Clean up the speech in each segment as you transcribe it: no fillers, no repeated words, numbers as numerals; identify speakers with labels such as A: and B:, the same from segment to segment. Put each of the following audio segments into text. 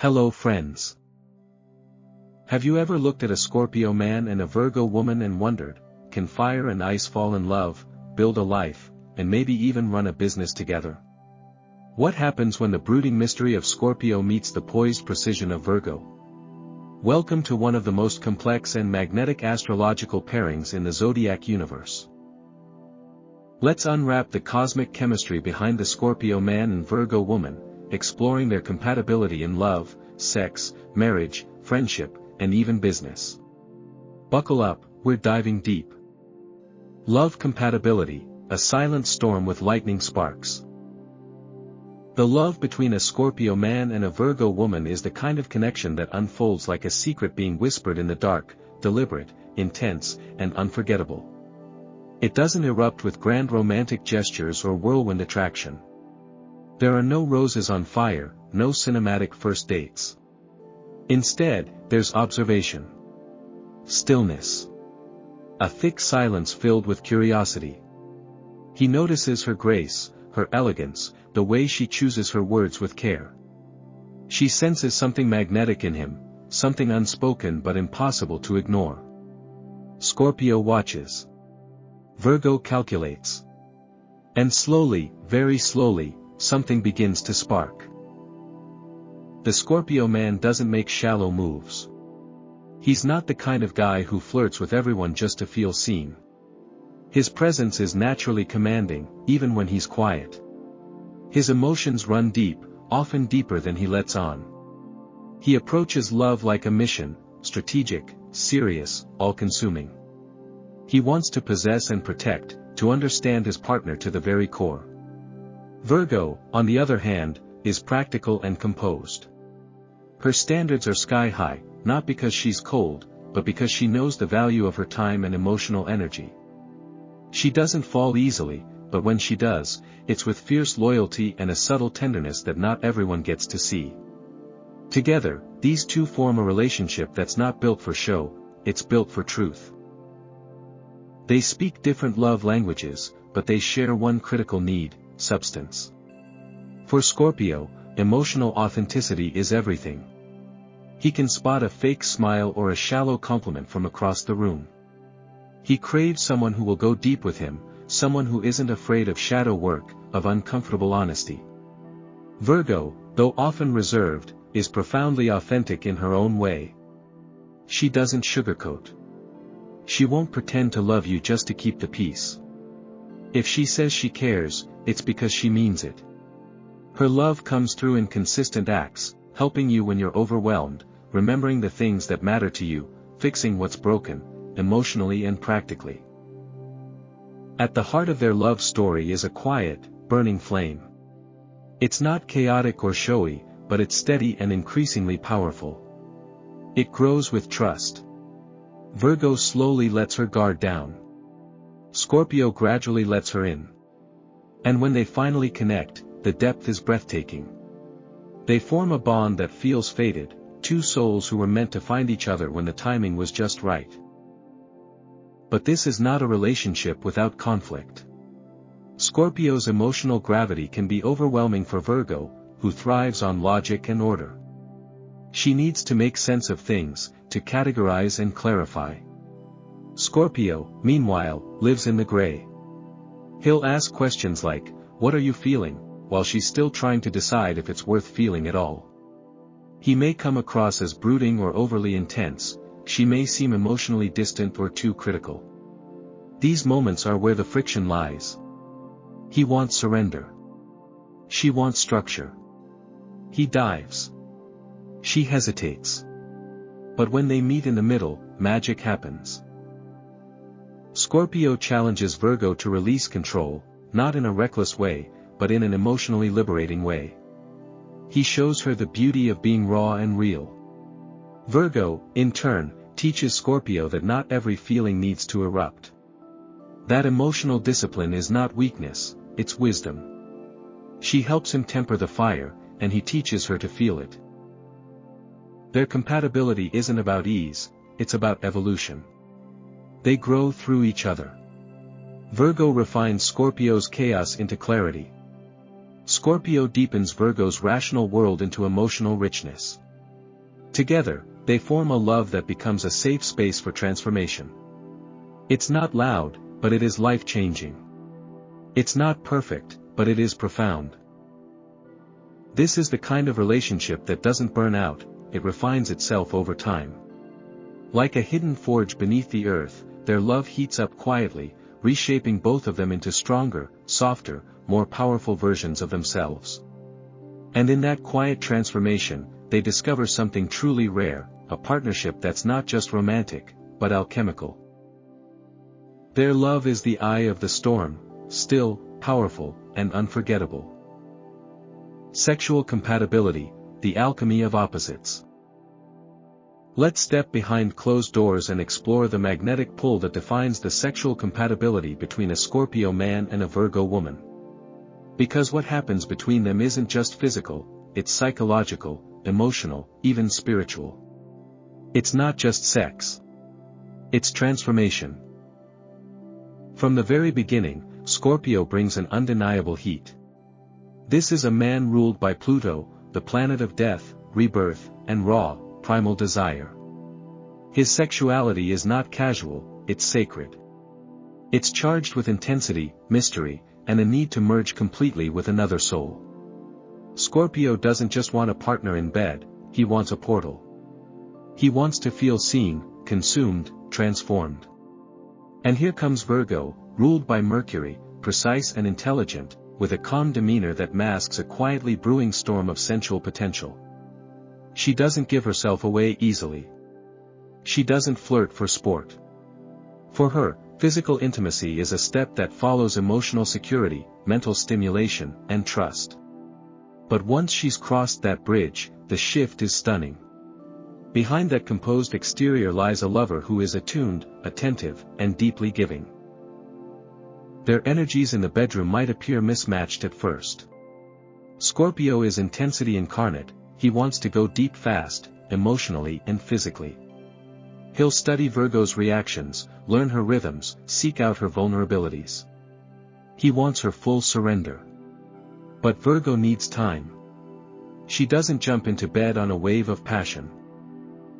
A: Hello friends. Have you ever looked at a Scorpio man and a Virgo woman and wondered, can fire and ice fall in love, build a life, and maybe even run a business together? What happens when the brooding mystery of Scorpio meets the poised precision of Virgo? Welcome to one of the most complex and magnetic astrological pairings in the zodiac universe. Let's unwrap the cosmic chemistry behind the Scorpio man and Virgo woman, exploring their compatibility in love, sex, marriage, friendship, and even business. Buckle up, we're diving deep. Love compatibility, a silent storm with lightning sparks. The love between a Scorpio man and a Virgo woman is the kind of connection that unfolds like a secret being whispered in the dark, deliberate, intense, and unforgettable. It doesn't erupt with grand romantic gestures or whirlwind attraction. There are no roses on fire, no cinematic first dates. Instead, there's observation. Stillness. A thick silence filled with curiosity. He notices her grace, her elegance, the way she chooses her words with care. She senses something magnetic in him, something unspoken but impossible to ignore. Scorpio watches. Virgo calculates. And slowly, very slowly, something begins to spark. The Scorpio man doesn't make shallow moves. He's not the kind of guy who flirts with everyone just to feel seen. His presence is naturally commanding, even when he's quiet. His emotions run deep, often deeper than he lets on. He approaches love like a mission, strategic, serious, all-consuming. He wants to possess and protect, to understand his partner to the very core. Virgo, on the other hand, is practical and composed. Her standards are sky-high, not because she's cold, but because she knows the value of her time and emotional energy. She doesn't fall easily, but when she does, it's with fierce loyalty and a subtle tenderness that not everyone gets to see. Together, these two form a relationship that's not built for show, it's built for truth. They speak different love languages, but they share one critical need: substance. For Scorpio, emotional authenticity is everything. He can spot a fake smile or a shallow compliment from across the room. He craves someone who will go deep with him, someone who isn't afraid of shadow work, of uncomfortable honesty. Virgo, though often reserved, is profoundly authentic in her own way. She doesn't sugarcoat. She won't pretend to love you just to keep the peace. If she says she cares, it's because she means it. Her love comes through in consistent acts, helping you when you're overwhelmed, remembering the things that matter to you, fixing what's broken, emotionally and practically. At the heart of their love story is a quiet, burning flame. It's not chaotic or showy, but it's steady and increasingly powerful. It grows with trust. Virgo slowly lets her guard down. Scorpio gradually lets her in. And when they finally connect, the depth is breathtaking. They form a bond that feels fated, two souls who were meant to find each other when the timing was just right. But this is not a relationship without conflict. Scorpio's emotional gravity can be overwhelming for Virgo, who thrives on logic and order. She needs to make sense of things, to categorize and clarify. Scorpio, meanwhile, lives in the gray. He'll ask questions like, "What are you feeling?" while she's still trying to decide if it's worth feeling at all. He may come across as brooding or overly intense, she may seem emotionally distant or too critical. These moments are where the friction lies. He wants surrender. She wants structure. He dives. She hesitates. But when they meet in the middle, magic happens. Scorpio challenges Virgo to release control, not in a reckless way, but in an emotionally liberating way. He shows her the beauty of being raw and real. Virgo, in turn, teaches Scorpio that not every feeling needs to erupt. That emotional discipline is not weakness, it's wisdom. She helps him temper the fire, and he teaches her to feel it. Their compatibility isn't about ease, it's about evolution. They grow through each other. Virgo refines Scorpio's chaos into clarity. Scorpio deepens Virgo's rational world into emotional richness. Together, they form a love that becomes a safe space for transformation. It's not loud, but it is life-changing. It's not perfect, but it is profound. This is the kind of relationship that doesn't burn out, it refines itself over time. Like a hidden forge beneath the earth, their love heats up quietly, reshaping both of them into stronger, softer, more powerful versions of themselves. And in that quiet transformation, they discover something truly rare, a partnership that's not just romantic, but alchemical. Their love is the eye of the storm, still, powerful, and unforgettable. Sexual compatibility, the alchemy of opposites. Let's step behind closed doors and explore the magnetic pull that defines the sexual compatibility between a Scorpio man and a Virgo woman. Because what happens between them isn't just physical, it's psychological, emotional, even spiritual. It's not just sex. It's transformation. From the very beginning, Scorpio brings an undeniable heat. This is a man ruled by Pluto, the planet of death, rebirth, and raw, primal desire. His sexuality is not casual, it's sacred. It's charged with intensity, mystery, and a need to merge completely with another soul. Scorpio doesn't just want a partner in bed, he wants a portal. He wants to feel seen, consumed, transformed. And here comes Virgo, ruled by Mercury, precise and intelligent, with a calm demeanor that masks a quietly brewing storm of sensual potential. She doesn't give herself away easily. She doesn't flirt for sport. For her, physical intimacy is a step that follows emotional security, mental stimulation, and trust. But once she's crossed that bridge, the shift is stunning. Behind that composed exterior lies a lover who is attuned, attentive, and deeply giving. Their energies in the bedroom might appear mismatched at first. Scorpio is intensity incarnate, he wants to go deep fast, emotionally and physically. He'll study Virgo's reactions, learn her rhythms, seek out her vulnerabilities. He wants her full surrender. But Virgo needs time. She doesn't jump into bed on a wave of passion.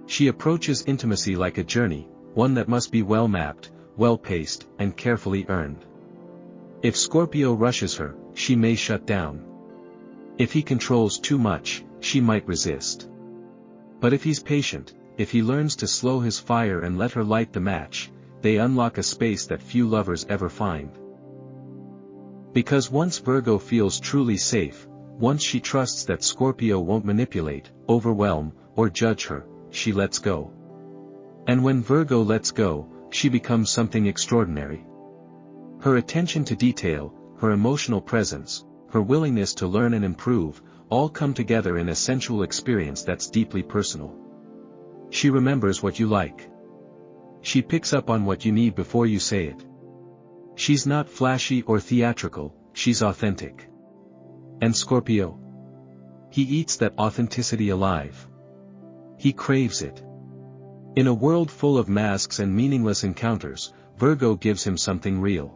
A: She approaches intimacy like a journey, one that must be well-mapped, well-paced, and carefully earned. If Scorpio rushes her, she may shut down. If he controls too much, she might resist. But if he's patient, if he learns to slow his fire and let her light the match, they unlock a space that few lovers ever find. Because once Virgo feels truly safe, once she trusts that Scorpio won't manipulate, overwhelm, or judge her, she lets go. And when Virgo lets go, she becomes something extraordinary. Her attention to detail, her emotional presence, her willingness to learn and improve, all come together in a sensual experience that's deeply personal. She remembers what you like. She picks up on what you need before you say it. She's not flashy or theatrical, she's authentic. And Scorpio? He eats that authenticity alive. He craves it. In a world full of masks and meaningless encounters, Virgo gives him something real.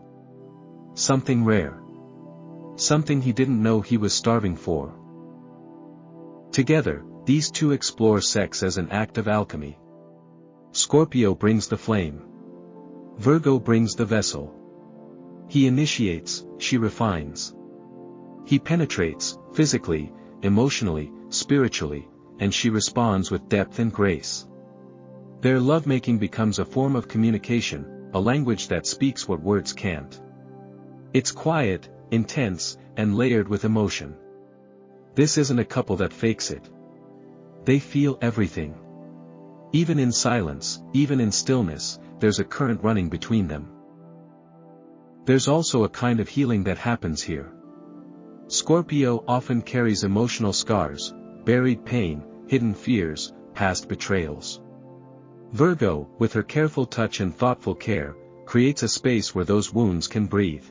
A: Something rare. Something he didn't know he was starving for. Together, these two explore sex as an act of alchemy. Scorpio brings the flame. Virgo brings the vessel. He initiates, she refines. He penetrates, physically, emotionally, spiritually, and she responds with depth and grace. Their lovemaking becomes a form of communication, a language that speaks what words can't. It's quiet, intense, and layered with emotion. This isn't a couple that fakes it. They feel everything. Even in silence, even in stillness, there's a current running between them. There's also a kind of healing that happens here. Scorpio often carries emotional scars, buried pain, hidden fears, past betrayals. Virgo, with her careful touch and thoughtful care, creates a space where those wounds can breathe.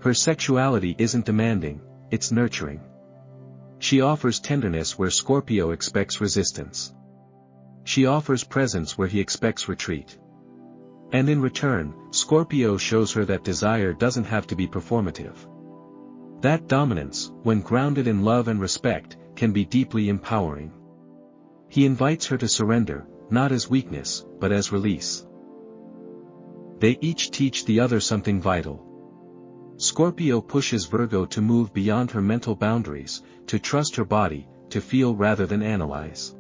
A: Her sexuality isn't demanding, it's nurturing. She offers tenderness where Scorpio expects resistance. She offers presence where he expects retreat. And in return, Scorpio shows her that desire doesn't have to be performative. That dominance, when grounded in love and respect, can be deeply empowering. He invites her to surrender, not as weakness, but as release. They each teach the other something vital. Scorpio pushes Virgo to move beyond her mental boundaries, to trust her body, to feel rather than analyze.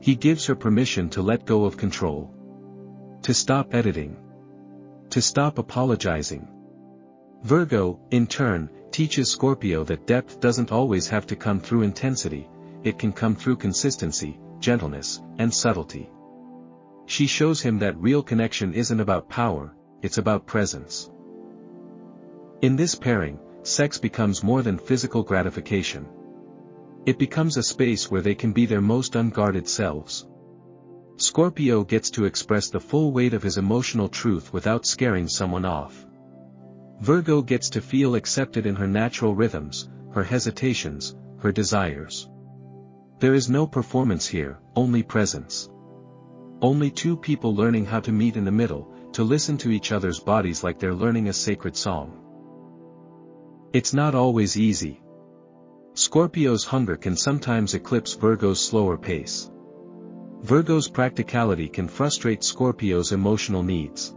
A: He gives her permission to let go of control. To stop editing. To stop apologizing. Virgo, in turn, teaches Scorpio that depth doesn't always have to come through intensity, it can come through consistency, gentleness, and subtlety. She shows him that real connection isn't about power, it's about presence. In this pairing, sex becomes more than physical gratification. It becomes a space where they can be their most unguarded selves. Scorpio gets to express the full weight of his emotional truth without scaring someone off. Virgo gets to feel accepted in her natural rhythms, her hesitations, her desires. There is no performance here, only presence. Only two people learning how to meet in the middle, to listen to each other's bodies like they're learning a sacred song. It's not always easy. Scorpio's hunger can sometimes eclipse Virgo's slower pace. Virgo's practicality can frustrate Scorpio's emotional needs.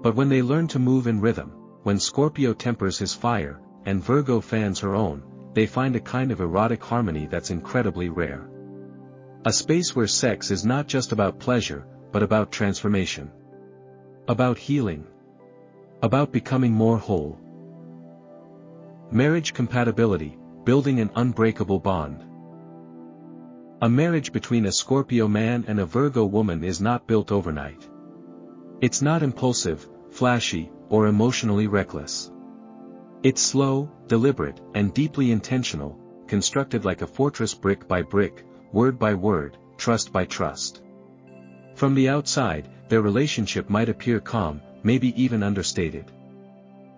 A: But when they learn to move in rhythm, when Scorpio tempers his fire, and Virgo fans her own, they find a kind of erotic harmony that's incredibly rare. A space where sex is not just about pleasure, but about transformation. About healing. About becoming more whole. Marriage compatibility, building an unbreakable bond. A marriage between a Scorpio man and a Virgo woman is not built overnight. It's not impulsive, flashy, or emotionally reckless. It's slow, deliberate, and deeply intentional, constructed like a fortress brick by brick, word by word, trust by trust. From the outside, their relationship might appear calm, maybe even understated.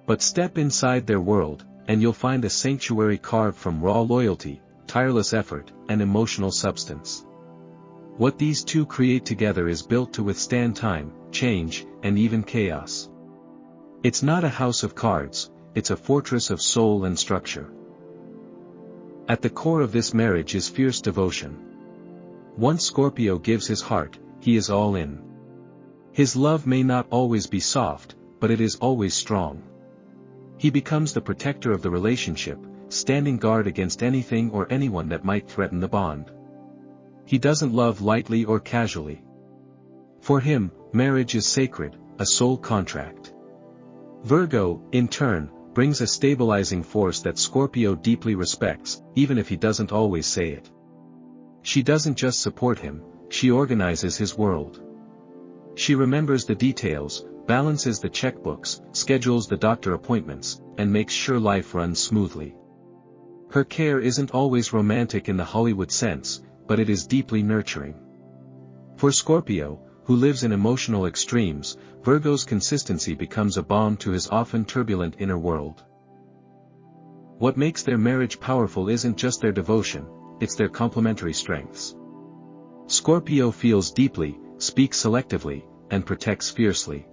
A: But step inside their world, and you'll find a sanctuary carved from raw loyalty, tireless effort, and emotional substance. What these two create together is built to withstand time, change, and even chaos. It's not a house of cards, it's a fortress of soul and structure. At the core of this marriage is fierce devotion. Once Scorpio gives his heart, he is all in. His love may not always be soft, but it is always strong. He becomes the protector of the relationship, standing guard against anything or anyone that might threaten the bond. He doesn't love lightly or casually. For him, marriage is sacred, a soul contract. Virgo, in turn, brings a stabilizing force that Scorpio deeply respects, even if he doesn't always say it. She doesn't just support him, she organizes his world. She remembers the details, balances the checkbooks, schedules the doctor appointments, and makes sure life runs smoothly. Her care isn't always romantic in the Hollywood sense, but it is deeply nurturing. For Scorpio, who lives in emotional extremes, Virgo's consistency becomes a balm to his often turbulent inner world. What makes their marriage powerful isn't just their devotion, it's their complementary strengths. Scorpio feels deeply, speaks selectively, and protects fiercely.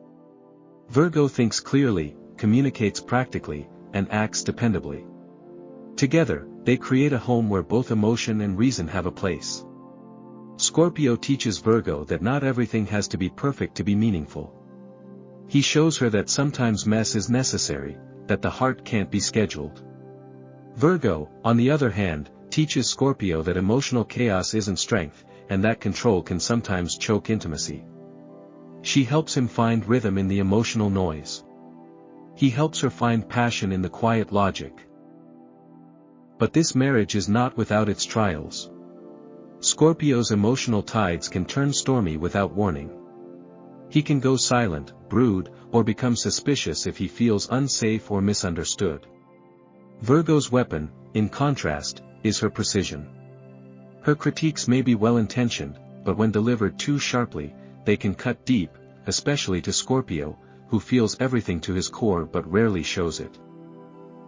A: Virgo thinks clearly, communicates practically, and acts dependably. Together, they create a home where both emotion and reason have a place. Scorpio teaches Virgo that not everything has to be perfect to be meaningful. He shows her that sometimes mess is necessary, that the heart can't be scheduled. Virgo, on the other hand, teaches Scorpio that emotional chaos isn't strength, and that control can sometimes choke intimacy. She helps him find rhythm in the emotional noise. He helps her find passion in the quiet logic. But this marriage is not without its trials. Scorpio's emotional tides can turn stormy without warning. He can go silent, brood, or become suspicious if he feels unsafe or misunderstood. Virgo's weapon, in contrast, is her precision. Her critiques may be well-intentioned, but when delivered too sharply, they can cut deep, especially to Scorpio, who feels everything to his core but rarely shows it.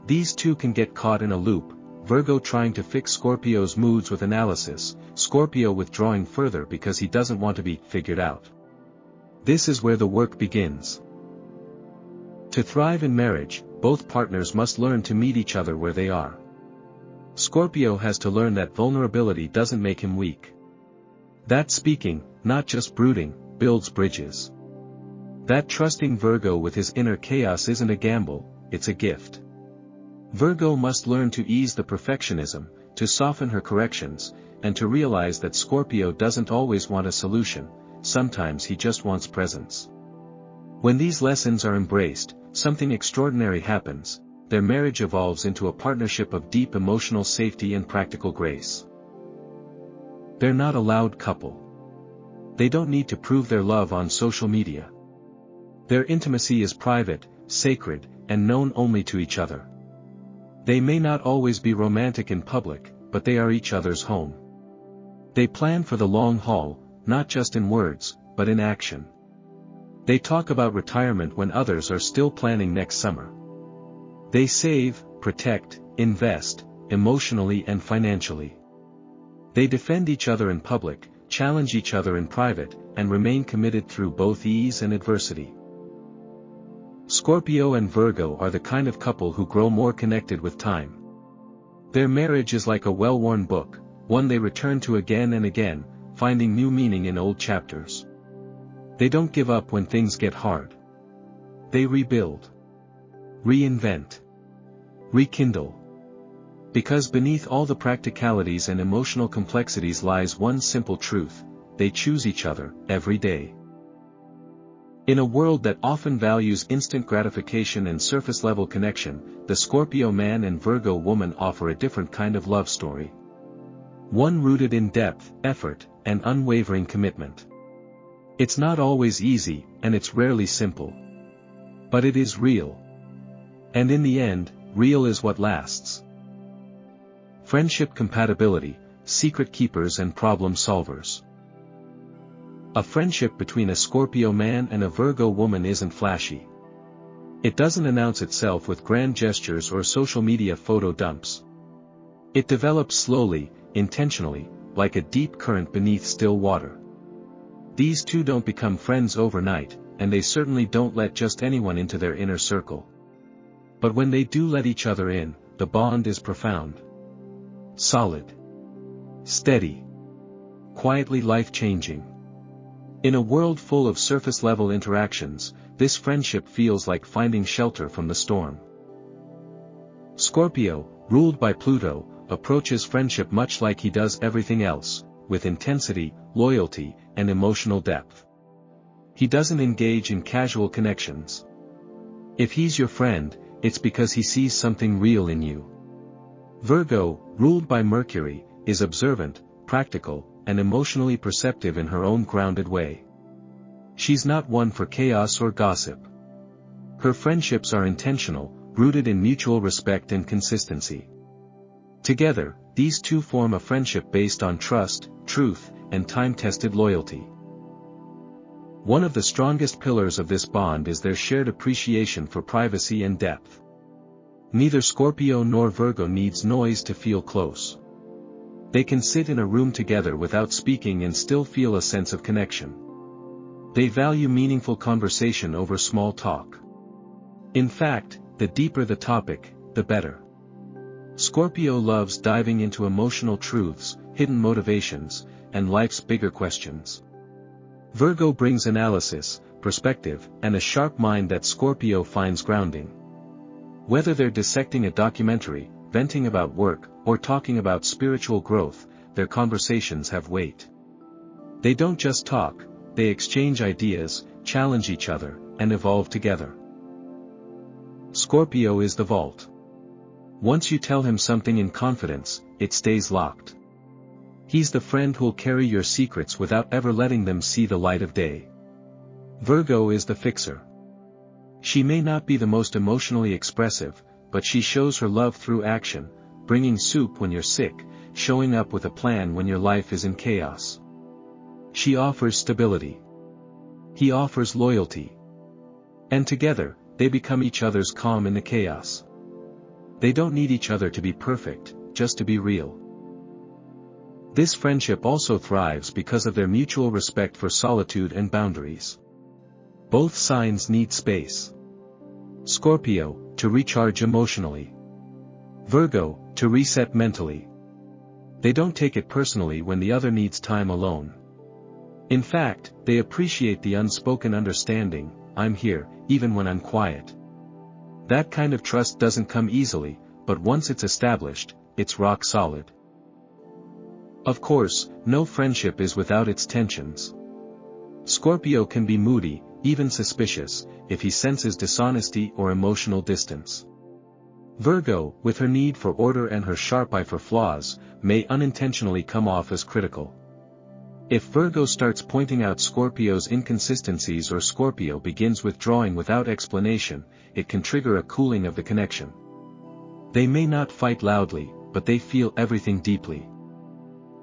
A: These two can get caught in a loop, Virgo trying to fix Scorpio's moods with analysis, Scorpio withdrawing further because he doesn't want to be figured out. This is where the work begins. To thrive in marriage, both partners must learn to meet each other where they are. Scorpio has to learn that vulnerability doesn't make him weak. That speaking, not just brooding, builds bridges. That trusting Virgo with his inner chaos isn't a gamble, it's a gift. Virgo must learn to ease the perfectionism, to soften her corrections, and to realize that Scorpio doesn't always want a solution, sometimes he just wants presence. When these lessons are embraced, something extraordinary happens. Their marriage evolves into a partnership of deep emotional safety and practical grace. They're not a loud couple. They don't need to prove their love on social media. Their intimacy is private, sacred, and known only to each other. They may not always be romantic in public, but they are each other's home. They plan for the long haul, not just in words, but in action. They talk about retirement when others are still planning next summer. They save, protect, invest, emotionally and financially. They defend each other in public, challenge each other in private, and remain committed through both ease and adversity. Scorpio and Virgo are the kind of couple who grow more connected with time. Their marriage is like a well-worn book, one they return to again and again, finding new meaning in old chapters. They don't give up when things get hard. They rebuild, reinvent, rekindle. Because beneath all the practicalities and emotional complexities lies one simple truth: they choose each other, every day. In a world that often values instant gratification and surface-level connection, the Scorpio man and Virgo woman offer a different kind of love story. One rooted in depth, effort, and unwavering commitment. It's not always easy, and it's rarely simple. But it is real. And in the end, real is what lasts. Friendship compatibility, secret keepers and problem solvers. A friendship between a Scorpio man and a Virgo woman isn't flashy. It doesn't announce itself with grand gestures or social media photo dumps. It develops slowly, intentionally, like a deep current beneath still water. These two don't become friends overnight, and they certainly don't let just anyone into their inner circle. But when they do let each other in, the bond is profound. Solid. Steady. Quietly life-changing. In a world full of surface-level interactions, this friendship feels like finding shelter from the storm. Scorpio, ruled by Pluto, approaches friendship much like he does everything else, with intensity, loyalty, and emotional depth. He doesn't engage in casual connections. If he's your friend, it's because he sees something real in you. Virgo, ruled by Mercury, is observant, practical, and emotionally perceptive in her own grounded way. She's not one for chaos or gossip. Her friendships are intentional, rooted in mutual respect and consistency. Together, these two form a friendship based on trust, truth, and time-tested loyalty. One of the strongest pillars of this bond is their shared appreciation for privacy and depth. Neither Scorpio nor Virgo needs noise to feel close. They can sit in a room together without speaking and still feel a sense of connection. They value meaningful conversation over small talk. In fact, the deeper the topic, the better. Scorpio loves diving into emotional truths, hidden motivations, and life's bigger questions. Virgo brings analysis, perspective, and a sharp mind that Scorpio finds grounding. Whether they're dissecting a documentary, venting about work, or talking about spiritual growth, their conversations have weight. They don't just talk, they exchange ideas, challenge each other, and evolve together. Scorpio is the vault. Once you tell him something in confidence, it stays locked. He's the friend who'll carry your secrets without ever letting them see the light of day. Virgo is the fixer. She may not be the most emotionally expressive, but she shows her love through action, bringing soup when you're sick, showing up with a plan when your life is in chaos. She offers stability. He offers loyalty. And together, they become each other's calm in the chaos. They don't need each other to be perfect, just to be real. This friendship also thrives because of their mutual respect for solitude and boundaries. Both signs need space. Scorpio, to recharge emotionally. Virgo, to reset mentally. They don't take it personally when the other needs time alone. In fact, they appreciate the unspoken understanding, I'm here, even when I'm quiet. That kind of trust doesn't come easily, but once it's established, it's rock solid. Of course, no friendship is without its tensions. Scorpio can be moody, even suspicious, if he senses dishonesty or emotional distance. Virgo, with her need for order and her sharp eye for flaws, may unintentionally come off as critical. If Virgo starts pointing out Scorpio's inconsistencies or Scorpio begins withdrawing without explanation, it can trigger a cooling of the connection. They may not fight loudly, but they feel everything deeply.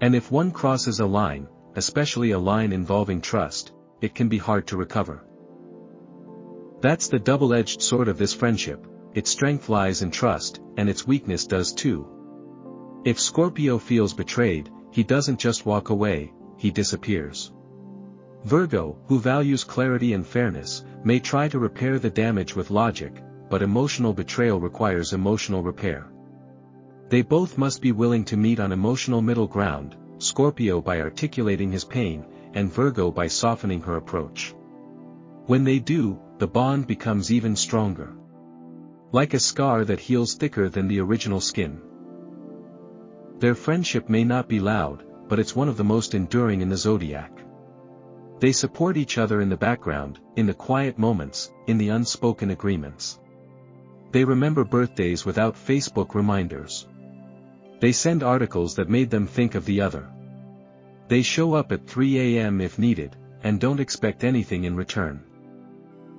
A: And if one crosses a line, especially a line involving trust, it can be hard to recover. That's the double-edged sword of this friendship. Its strength lies in trust, and its weakness does too. If Scorpio feels betrayed, he doesn't just walk away, he disappears. Virgo, who values clarity and fairness, may try to repair the damage with logic, but emotional betrayal requires emotional repair. They both must be willing to meet on emotional middle ground, Scorpio by articulating his pain, and Virgo by softening her approach. When they do, the bond becomes even stronger. Like a scar that heals thicker than the original skin. Their friendship may not be loud, but it's one of the most enduring in the zodiac. They support each other in the background, in the quiet moments, in the unspoken agreements. They remember birthdays without Facebook reminders. They send articles that made them think of the other. They show up at 3 a.m. if needed, and don't expect anything in return.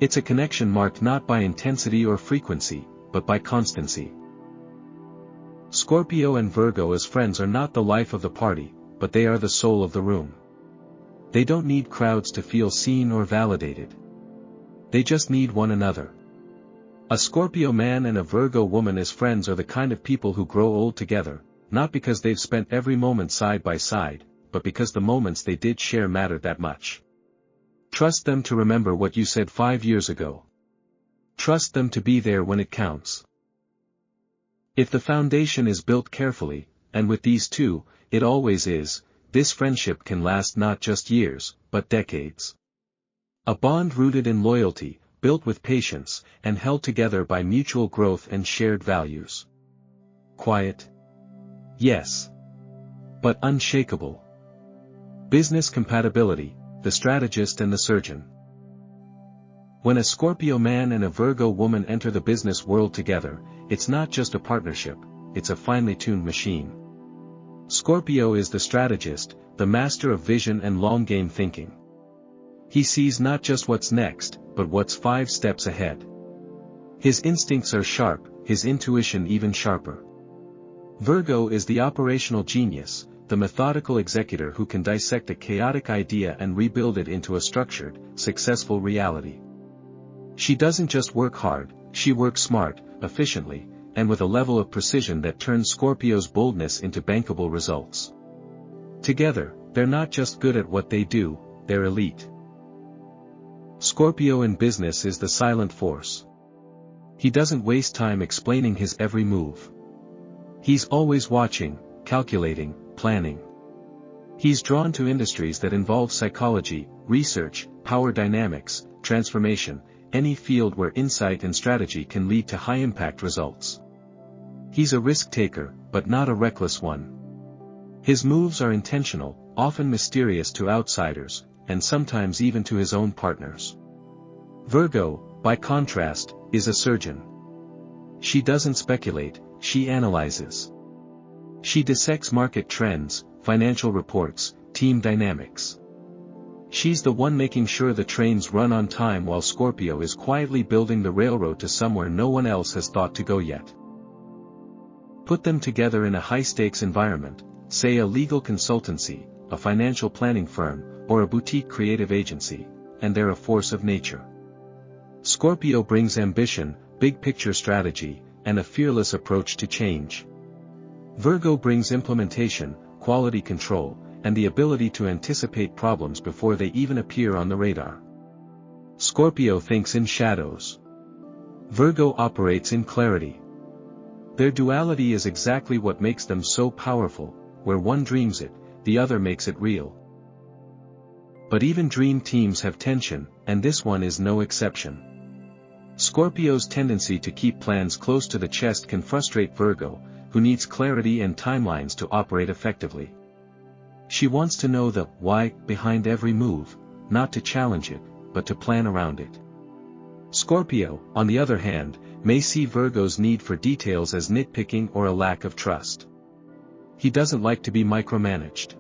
A: It's a connection marked not by intensity or frequency, but by constancy. Scorpio and Virgo as friends are not the life of the party, but they are the soul of the room. They don't need crowds to feel seen or validated. They just need one another. A Scorpio man and a Virgo woman as friends are the kind of people who grow old together, not because they've spent every moment side by side, but because the moments they did share mattered that much. Trust them to remember what you said 5 years ago. Trust them to be there when it counts. If the foundation is built carefully, and with these two, it always is, this friendship can last not just years, but decades. A bond rooted in loyalty, built with patience, and held together by mutual growth and shared values. Quiet? Yes. But unshakable. Business compatibility, the strategist and the surgeon. When a Scorpio man and a Virgo woman enter the business world together, it's not just a partnership, it's a finely tuned machine. Scorpio is the strategist, the master of vision and long-game thinking. He sees not just what's next, but what's 5 steps ahead. His instincts are sharp, his intuition even sharper. Virgo is the operational genius, the methodical executor who can dissect a chaotic idea and rebuild it into a structured, successful reality. She doesn't just work hard, she works smart, efficiently, and with a level of precision that turns Scorpio's boldness into bankable results. Together, they're not just good at what they do, they're elite. Scorpio in business is the silent force. He doesn't waste time explaining his every move. He's always watching, calculating, planning. He's drawn to industries that involve psychology, research, power dynamics, transformation, any field where insight and strategy can lead to high-impact results. He's a risk-taker, but not a reckless one. His moves are intentional, often mysterious to outsiders, and sometimes even to his own partners. Virgo, by contrast, is a surgeon. She doesn't speculate, she analyzes. She dissects market trends, financial reports, team dynamics. She's the one making sure the trains run on time while Scorpio is quietly building the railroad to somewhere no one else has thought to go yet. Put them together in a high-stakes environment, say a legal consultancy, a financial planning firm, or a boutique creative agency, and they're a force of nature. Scorpio brings ambition, big-picture strategy, and a fearless approach to change. Virgo brings implementation, quality control, and the ability to anticipate problems before they even appear on the radar. Scorpio thinks in shadows. Virgo operates in clarity. Their duality is exactly what makes them so powerful, where one dreams it, the other makes it real. But even dream teams have tension, and this one is no exception. Scorpio's tendency to keep plans close to the chest can frustrate Virgo, who needs clarity and timelines to operate effectively. She wants to know the why behind every move, not to challenge it, but to plan around it. Scorpio, on the other hand, may see Virgo's need for details as nitpicking or a lack of trust. He doesn't like to be micromanaged.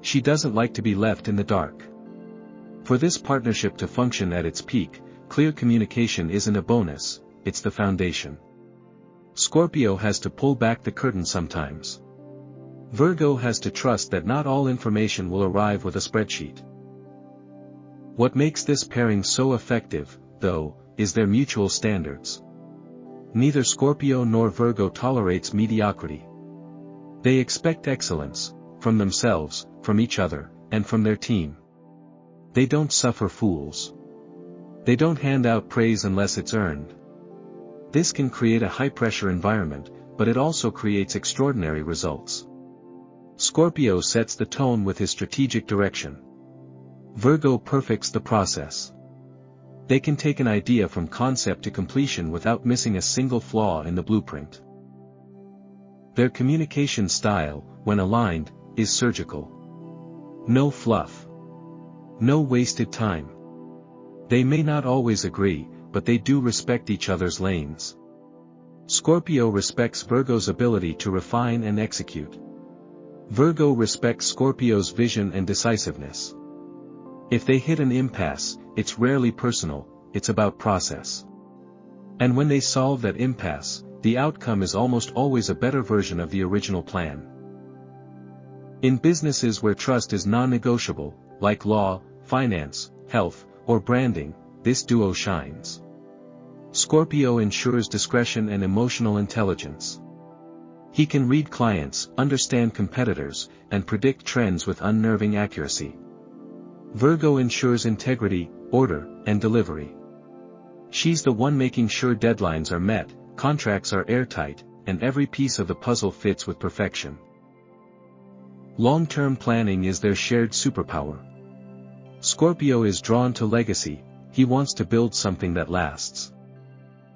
A: She doesn't like to be left in the dark. For this partnership to function at its peak, clear communication isn't a bonus, it's the foundation. Scorpio has to pull back the curtain sometimes. Virgo has to trust that not all information will arrive with a spreadsheet. What makes this pairing so effective, though, is their mutual standards. Neither Scorpio nor Virgo tolerates mediocrity. They expect excellence, from themselves, from each other, and from their team. They don't suffer fools. They don't hand out praise unless it's earned. This can create a high-pressure environment, but it also creates extraordinary results. Scorpio sets the tone with his strategic direction. Virgo perfects the process. They can take an idea from concept to completion without missing a single flaw in the blueprint. Their communication style, when aligned, is surgical. No fluff. No wasted time. They may not always agree, but they do respect each other's lanes. Scorpio respects Virgo's ability to refine and execute. Virgo respects Scorpio's vision and decisiveness. If they hit an impasse, it's rarely personal, it's about process. And when they solve that impasse, the outcome is almost always a better version of the original plan. In businesses where trust is non-negotiable, like law, finance, health, or branding, this duo shines. Scorpio ensures discretion and emotional intelligence. He can read clients, understand competitors, and predict trends with unnerving accuracy. Virgo ensures integrity, order, and delivery. She's the one making sure deadlines are met, contracts are airtight, and every piece of the puzzle fits with perfection. Long-term planning is their shared superpower. Scorpio is drawn to legacy, he wants to build something that lasts.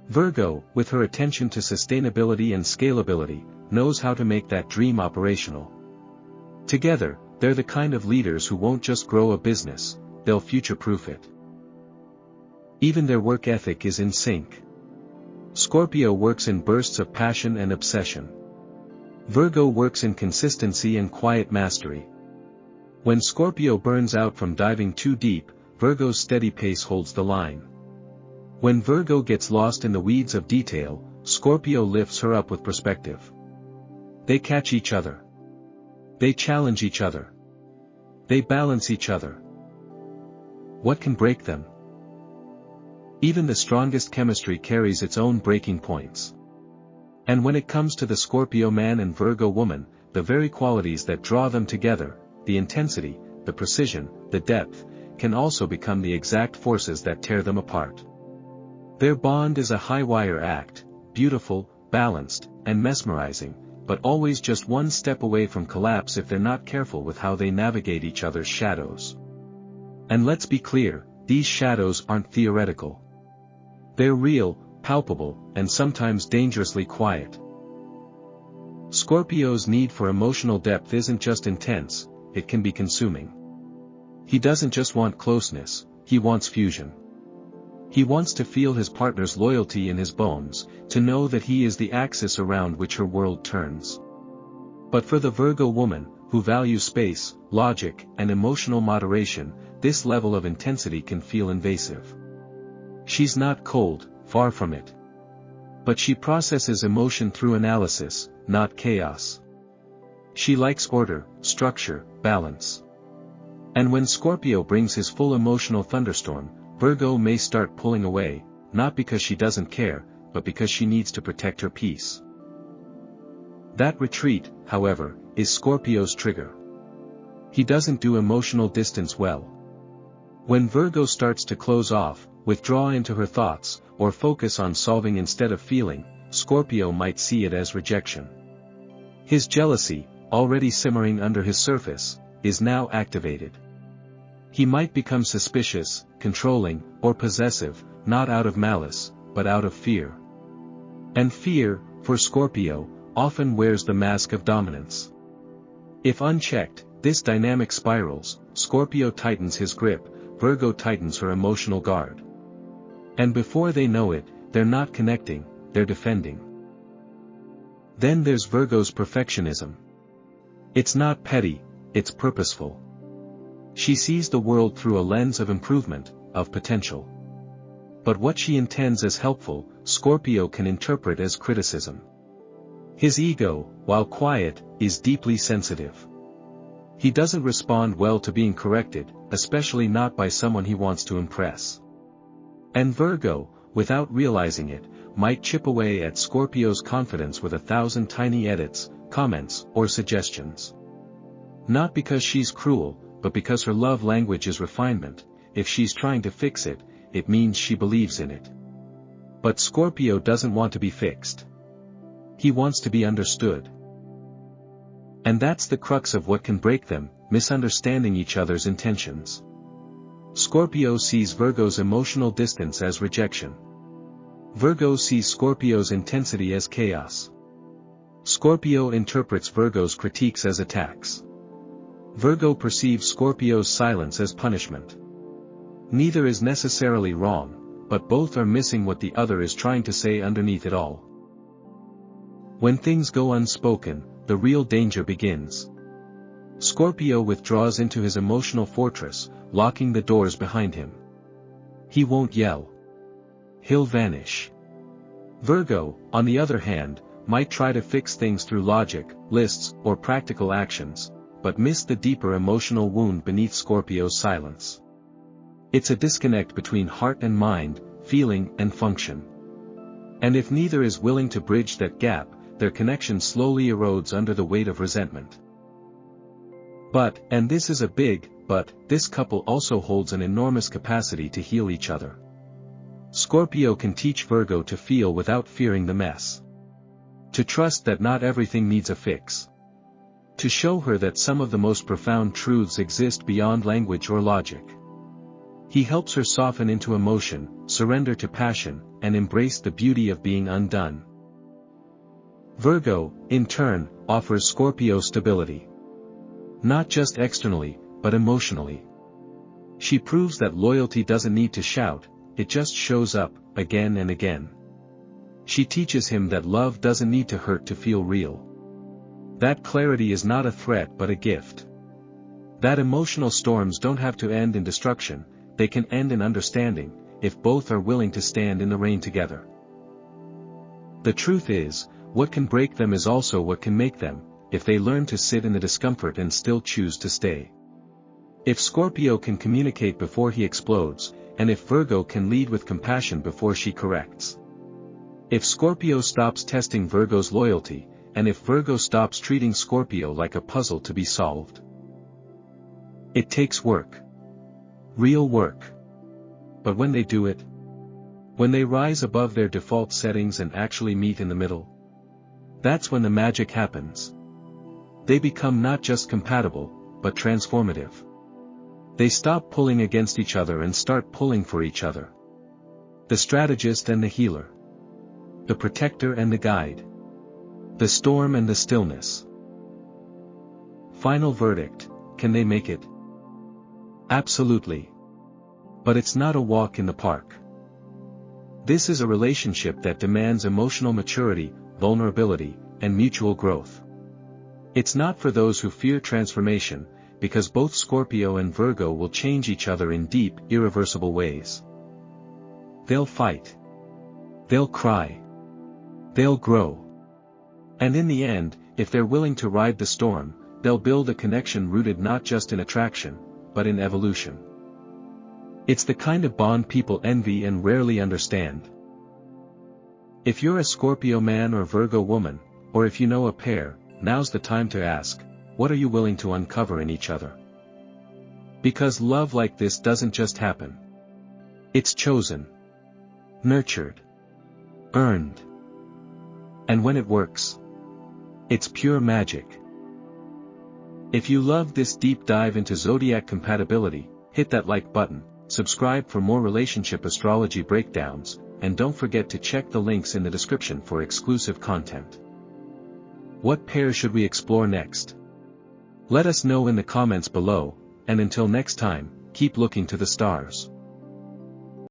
A: Virgo, with her attention to sustainability and scalability, knows how to make that dream operational. Together, they're the kind of leaders who won't just grow a business, they'll future-proof it. Even their work ethic is in sync. Scorpio works in bursts of passion and obsession. Virgo works in consistency and quiet mastery. When Scorpio burns out from diving too deep, Virgo's steady pace holds the line. When Virgo gets lost in the weeds of detail, Scorpio lifts her up with perspective. They catch each other. They challenge each other. They balance each other. What can break them? Even the strongest chemistry carries its own breaking points. And when it comes to the Scorpio man and Virgo woman, the very qualities that draw them together, the intensity, the precision, the depth, can also become the exact forces that tear them apart. Their bond is a high-wire act, beautiful, balanced, and mesmerizing, but always just one step away from collapse if they're not careful with how they navigate each other's shadows. And let's be clear, these shadows aren't theoretical. They're real, palpable, and sometimes dangerously quiet. Scorpio's need for emotional depth isn't just intense, it can be consuming. He doesn't just want closeness, he wants fusion. He wants to feel his partner's loyalty in his bones, to know that he is the axis around which her world turns. But for the Virgo woman, who values space, logic, and emotional moderation, this level of intensity can feel invasive. She's not cold, far from it. But she processes emotion through analysis, not chaos. She likes order, structure, balance. And when Scorpio brings his full emotional thunderstorm, Virgo may start pulling away, not because she doesn't care, but because she needs to protect her peace. That retreat, however, is Scorpio's trigger. He doesn't do emotional distance well. When Virgo starts to close off, withdraw into her thoughts, or focus on solving instead of feeling, Scorpio might see it as rejection. His jealousy, already simmering under his surface, is now activated. He might become suspicious, controlling, or possessive, not out of malice, but out of fear. And fear, for Scorpio, often wears the mask of dominance. If unchecked, this dynamic spirals. Scorpio tightens his grip, Virgo tightens her emotional guard. And before they know it, they're not connecting, they're defending. Then there's Virgo's perfectionism. It's not petty, it's purposeful. She sees the world through a lens of improvement, of potential. But what she intends as helpful, Scorpio can interpret as criticism. His ego, while quiet, is deeply sensitive. He doesn't respond well to being corrected, especially not by someone he wants to impress. And Virgo, without realizing it, might chip away at Scorpio's confidence with 1,000 tiny edits, comments, or suggestions. Not because she's cruel, but because her love language is refinement. If she's trying to fix it, it means she believes in it. But Scorpio doesn't want to be fixed. He wants to be understood. And that's the crux of what can break them, misunderstanding each other's intentions. Scorpio sees Virgo's emotional distance as rejection. Virgo sees Scorpio's intensity as chaos. Scorpio interprets Virgo's critiques as attacks. Virgo perceives Scorpio's silence as punishment. Neither is necessarily wrong, but both are missing what the other is trying to say underneath it all. When things go unspoken, the real danger begins. Scorpio withdraws into his emotional fortress, locking the doors behind him. He won't yell. He'll vanish. Virgo, on the other hand, might try to fix things through logic, lists, or practical actions, but miss the deeper emotional wound beneath Scorpio's silence. It's a disconnect between heart and mind, feeling and function. And if neither is willing to bridge that gap, their connection slowly erodes under the weight of resentment. But, and this is a big but, this couple also holds an enormous capacity to heal each other. Scorpio can teach Virgo to feel without fearing the mess. To trust that not everything needs a fix. To show her that some of the most profound truths exist beyond language or logic. He helps her soften into emotion, surrender to passion, and embrace the beauty of being undone. Virgo, in turn, offers Scorpio stability. Not just externally, but emotionally. She proves that loyalty doesn't need to shout, it just shows up, again and again. She teaches him that love doesn't need to hurt to feel real. That clarity is not a threat but a gift. That emotional storms don't have to end in destruction, they can end in understanding, if both are willing to stand in the rain together. The truth is, what can break them is also what can make them, if they learn to sit in the discomfort and still choose to stay. If Scorpio can communicate before he explodes, and if Virgo can lead with compassion before she corrects. If Scorpio stops testing Virgo's loyalty, and if Virgo stops treating Scorpio like a puzzle to be solved. It takes work. Real work. But when they do it, when they rise above their default settings and actually meet in the middle, that's when the magic happens. They become not just compatible, but transformative. They stop pulling against each other and start pulling for each other. The strategist and the healer. The protector and the guide. The storm and the stillness. Final verdict, can they make it? Absolutely. But it's not a walk in the park. This is a relationship that demands emotional maturity, vulnerability, and mutual growth. It's not for those who fear transformation, because both Scorpio and Virgo will change each other in deep, irreversible ways. They'll fight. They'll cry. They'll grow. And in the end, if they're willing to ride the storm, they'll build a connection rooted not just in attraction, but in evolution. It's the kind of bond people envy and rarely understand. If you're a Scorpio man or Virgo woman, or if you know a pair, now's the time to ask, what are you willing to uncover in each other? Because love like this doesn't just happen. It's chosen. Nurtured. Earned. And when it works, it's pure magic. If you loved this deep dive into zodiac compatibility, hit that like button, subscribe for more relationship astrology breakdowns, and don't forget to check the links in the description for exclusive content. What pair should we explore next? Let us know in the comments below, and until next time, keep looking to the stars.